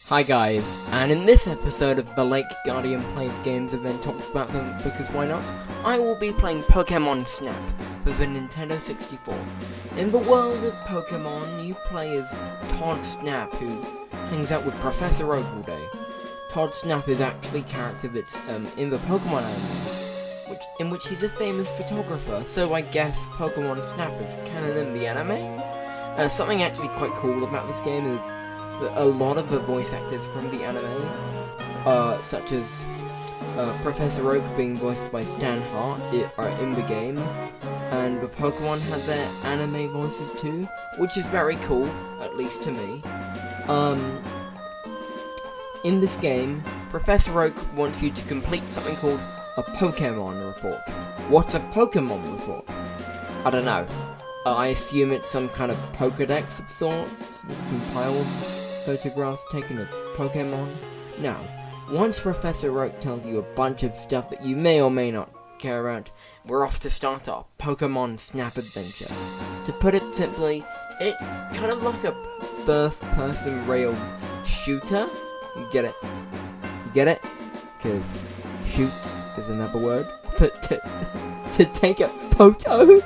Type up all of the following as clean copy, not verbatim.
Hi guys, and in this episode of TheLakeGuardian Plays Games and then talks about them because why not, I will be playing Pokémon Snap for the Nintendo 64. In the world of Pokémon, you play as Todd Snap, who hangs out with Professor Oak all day. Todd Snap is actually a character that's in the Pokémon anime, in which he's a famous photographer, so I guess Pokémon Snap is canon in the anime. Something actually quite cool about this game is a lot of the voice actors from the anime, such as Professor Oak being voiced by Stan Hart, are in the game, and the Pokemon have their anime voices too, which is very cool, at least to me. In this game, Professor Oak wants you to complete something called a Pokémon report. What's a Pokémon report? I don't know. I assume it's some kind of Pokédex of sorts that compiles photographs taken of Pokemon. Now, once Professor Oak tells you a bunch of stuff that you may or may not care about, we're off to start our Pokémon Snap adventure. To put it simply, it's kind of like a first-person rail shooter. You get it? You get it? Because shoot is another word for to take a photo.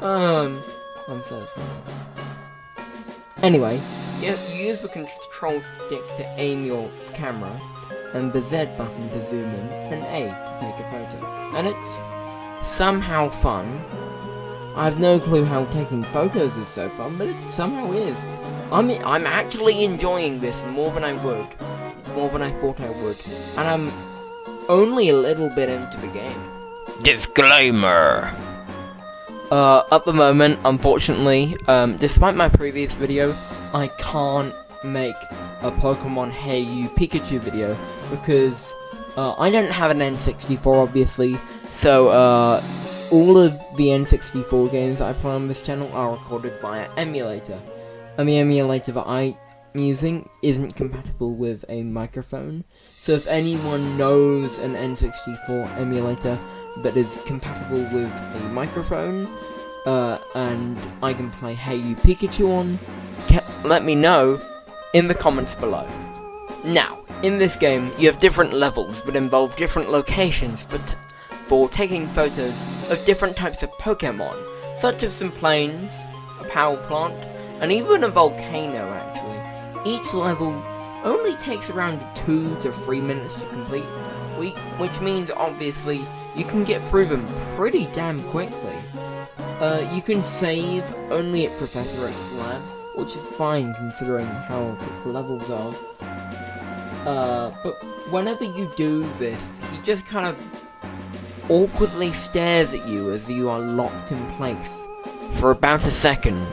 I'm so sorry. Anyway, you use the control stick to aim your camera, and the Z button to zoom in, and A to take a photo. And it's somehow fun. I have no clue how taking photos is so fun, but it somehow is. I'm actually enjoying this more than I thought I would, and I'm only a little bit into the game. Disclaimer! At the moment, unfortunately, despite my previous video, I can't make a Pokemon Hey You Pikachu video because I don't have an N64, obviously, so all of the N64 games I play on this channel are recorded via emulator, and the emulator that I'm using isn't compatible with a microphone, so if anyone knows an N64 emulator that is compatible with a microphone, and I can play Hey You Pikachu on, let me know in the comments below. Now, in this game, you have different levels that involve different locations for taking photos of different types of Pokemon, such as some plains, a power plant, and even a volcano, actually. Each level only takes around 2 to 3 minutes to complete, which means, obviously, you can get through them pretty damn quickly. You can save only at Professor Oak's lab, which is fine considering how quick the levels are. But whenever you do this, he just kind of awkwardly stares at you as you are locked in place for about a second,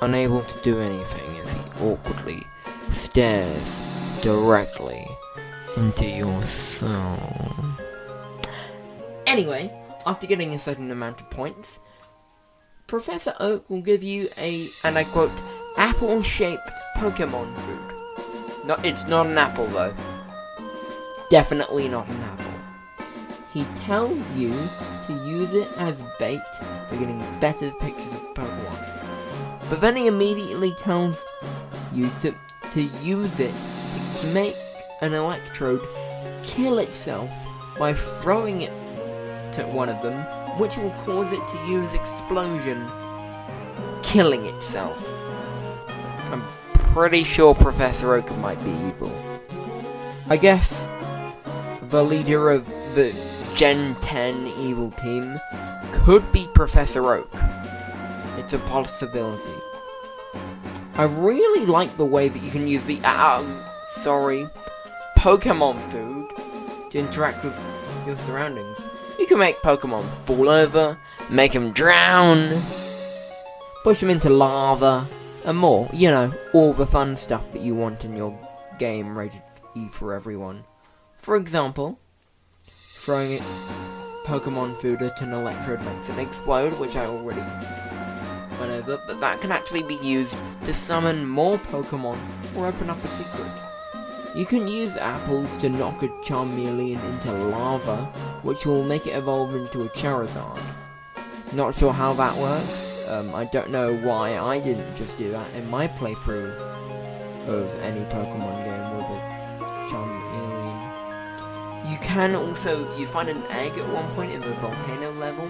unable to do anything as he awkwardly stares directly into your soul. Anyway, after getting a certain amount of points, Professor Oak will give you and I quote, apple-shaped Pokemon food. No, it's not an apple though. Definitely not an apple. He tells you to use it as bait for getting better pictures of Pokemon. But then he immediately tells you to use it to make an electrode kill itself by throwing it to one of them, which will cause it to use explosion, killing itself. I'm pretty sure Professor Oak might be evil. I guess the leader of the Gen 10 evil team could be Professor Oak. It's a possibility. I really like the way that you can use the Pokemon food to interact with your surroundings. You can make Pokemon fall over, make them drown, push them into lava, and more. You know, all the fun stuff that you want in your game rated E for everyone. For example, throwing Pokemon food at an electrode makes it explode, which I already went over, but that can actually be used to summon more Pokemon or open up a secret. You can use apples to knock a Charmeleon into lava, which will make it evolve into a Charizard. Not sure how that works. I don't know why I didn't just do that in my playthrough of any Pokemon game with a charming alien. You can also, you find an egg at one point in the volcano level,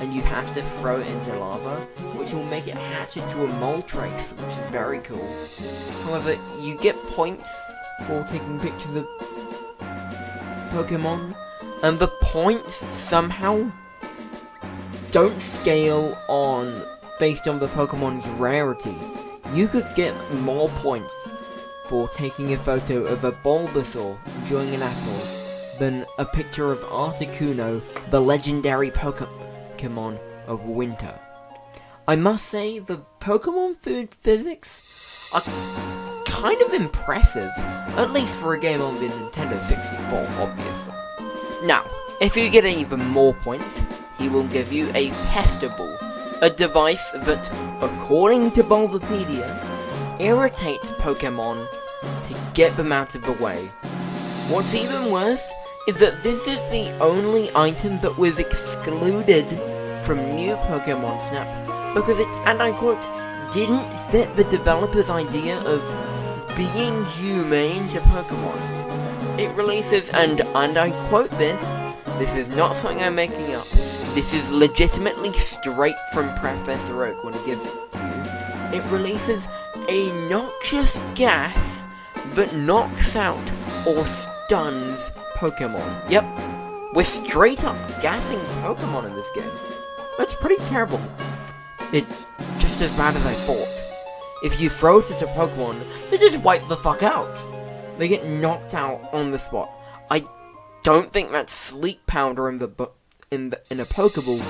and you have to throw it into lava, which will make it hatch into a Moltres, which is very cool. However, you get points for taking pictures of Pokemon, and the points somehow don't scale on based on the Pokemon's rarity. You could get more points for taking a photo of a Bulbasaur enjoying an apple than a picture of Articuno, the legendary Pokemon of winter. I must say, the Pokemon food physics are kind of impressive, at least for a game on the Nintendo 64, obviously. Now, if you get even more points, he will give you a Pestable, a device that, according to Bulbapedia, irritates Pokemon to get them out of the way. What's even worse is that this is the only item that was excluded from new Pokémon Snap because it, and I quote, didn't fit the developer's idea of being humane to Pokemon. It releases, and I quote this is not something I'm making up, this is legitimately straight from Professor Oak when he gives it to you. It releases a noxious gas that knocks out or stuns Pokemon. Yep, we're straight up gassing Pokemon in this game. That's pretty terrible. It's just as bad as I thought. If you throw it at a Pokemon, they just wipe the fuck out. They get knocked out on the spot. I don't think that's sleep powder in a Pokeball.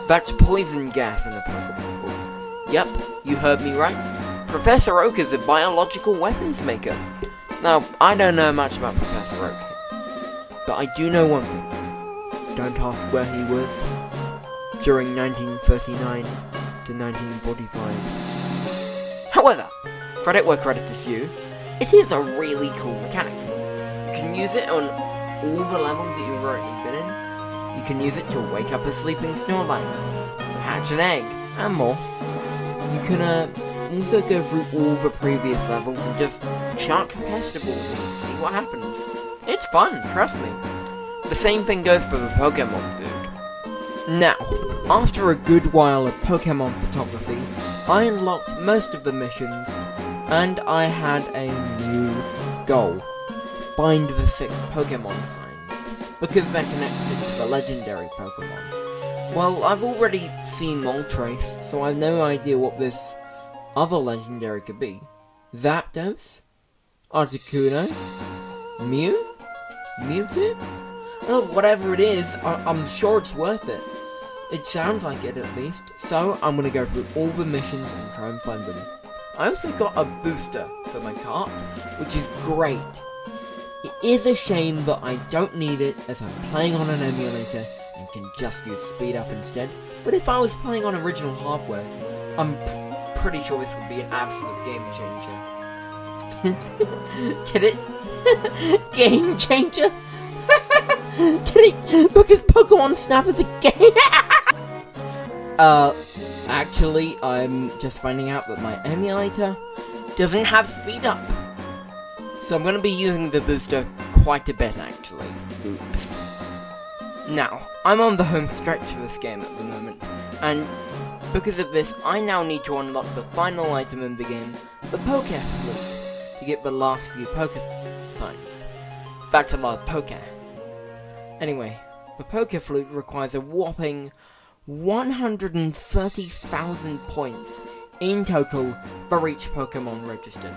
That's poison gas in a Pokeball. Yep, you heard me right. Professor Oak is a biological weapons maker. Now, I don't know much about Professor Oak, but I do know one thing. Don't ask where he was during 1939 to 1945. However, credit where credit is due, it is a really cool mechanic. You can use it on all the levels that you've already been in. You can use it to wake up a sleeping Snorlax, hatch an egg, and more. You can also go through all the previous levels and just chuck Pestables and see what happens. It's fun, trust me. The same thing goes for the Pokemon food. Now, after a good while of Pokemon photography, I unlocked most of the missions, and I had a new goal. Find the 6 Pokemon signs, because they're connected to the legendary Pokemon. Well, I've already seen Moltres, so I have no idea what this other legendary could be. Zapdos? Articuno? Mew? Mewtwo? Oh, whatever it is, I'm sure it's worth it. It sounds like it at least, so I'm gonna go through all the missions and try and find them. I also got a booster for my cart, which is great. It is a shame that I don't need it as I'm playing on an emulator and can just use speed up instead, but if I was playing on original hardware, I'm pretty sure this would be an absolute game changer. Get it? Game changer? Get it? Because Pokémon Snap is a game. Actually, I'm just finding out that my emulator doesn't have speed up. So I'm going to be using the booster quite a bit, actually. Oops. Now, I'm on the home stretch of this game at the moment, and because of this, I now need to unlock the final item in the game, the Poké Flute, to get the last few Poké signs. That's a lot of Poké. Anyway, the Poké Flute requires a whopping 130,000 points in total for each Pokemon registered.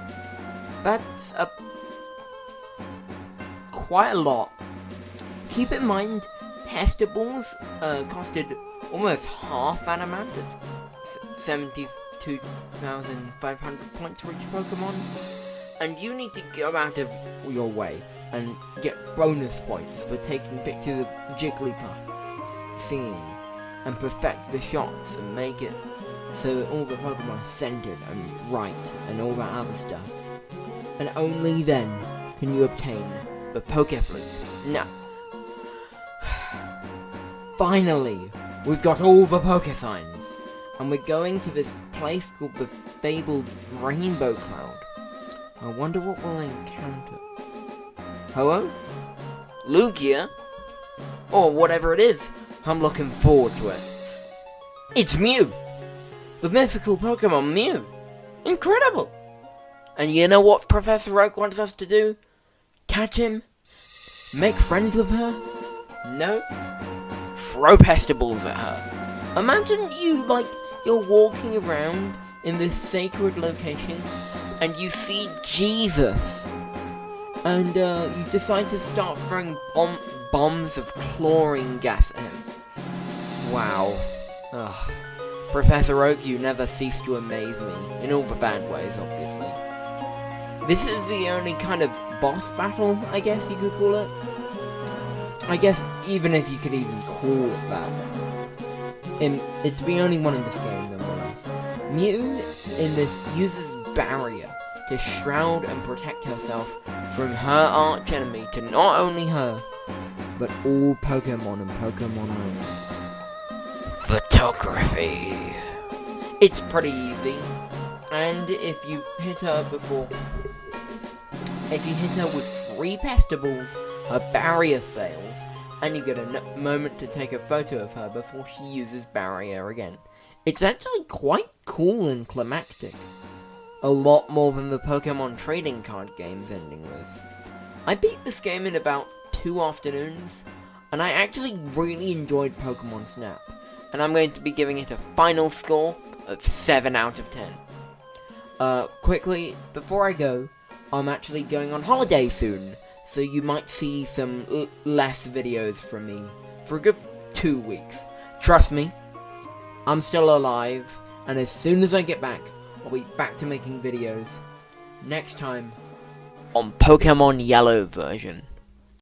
That's quite a lot. Keep in mind, Pestables costed almost half that amount. It's 72,500 points for each Pokemon. And you need to go out of your way and get bonus points for taking pictures of Jigglypuff, singing, and perfect the shots and make it so that all the Pokemon are centered and right and all that other stuff. And only then can you obtain the Poké Flute. Now, finally, we've got all the Poké Signs, and we're going to this place called the fabled Rainbow Cloud. I wonder what we'll encounter. Hello? Lugia? Or whatever it is. I'm looking forward to it. It's Mew! The mythical Pokemon Mew! Incredible! And you know what Professor Oak wants us to do? Catch him? Make friends with her? No? Throw pestibles at her. Imagine you're walking around in this sacred location and you see Jesus. And you decide to start throwing bombs of chlorine gas at him. Wow. Ugh. Professor Oak, you never cease to amaze me. In all the bad ways, obviously. This is the only kind of boss battle, I guess you could call it. I guess, even if you could even call it that. It's the only one in this game, nonetheless. Mew, in this, uses Barrier to shroud and protect herself from her arch enemy, to not only her, but all Pokemon and Pokemon only. Photography. It's pretty easy, and if you hit her with 3 pestibles, her barrier fails, and you get a moment to take a photo of her before she uses barrier again. It's actually quite cool and climactic. A lot more than the Pokemon trading card game's ending was. I beat this game in about 2 afternoons, and I actually really enjoyed Pokémon Snap, and I'm going to be giving it a final score of 7 out of 10. Quickly, before I go, I'm actually going on holiday soon, so you might see some less videos from me for a good 2 weeks. Trust me, I'm still alive, and as soon as I get back, I'll be back to making videos. Next time, on Pokemon Yellow version.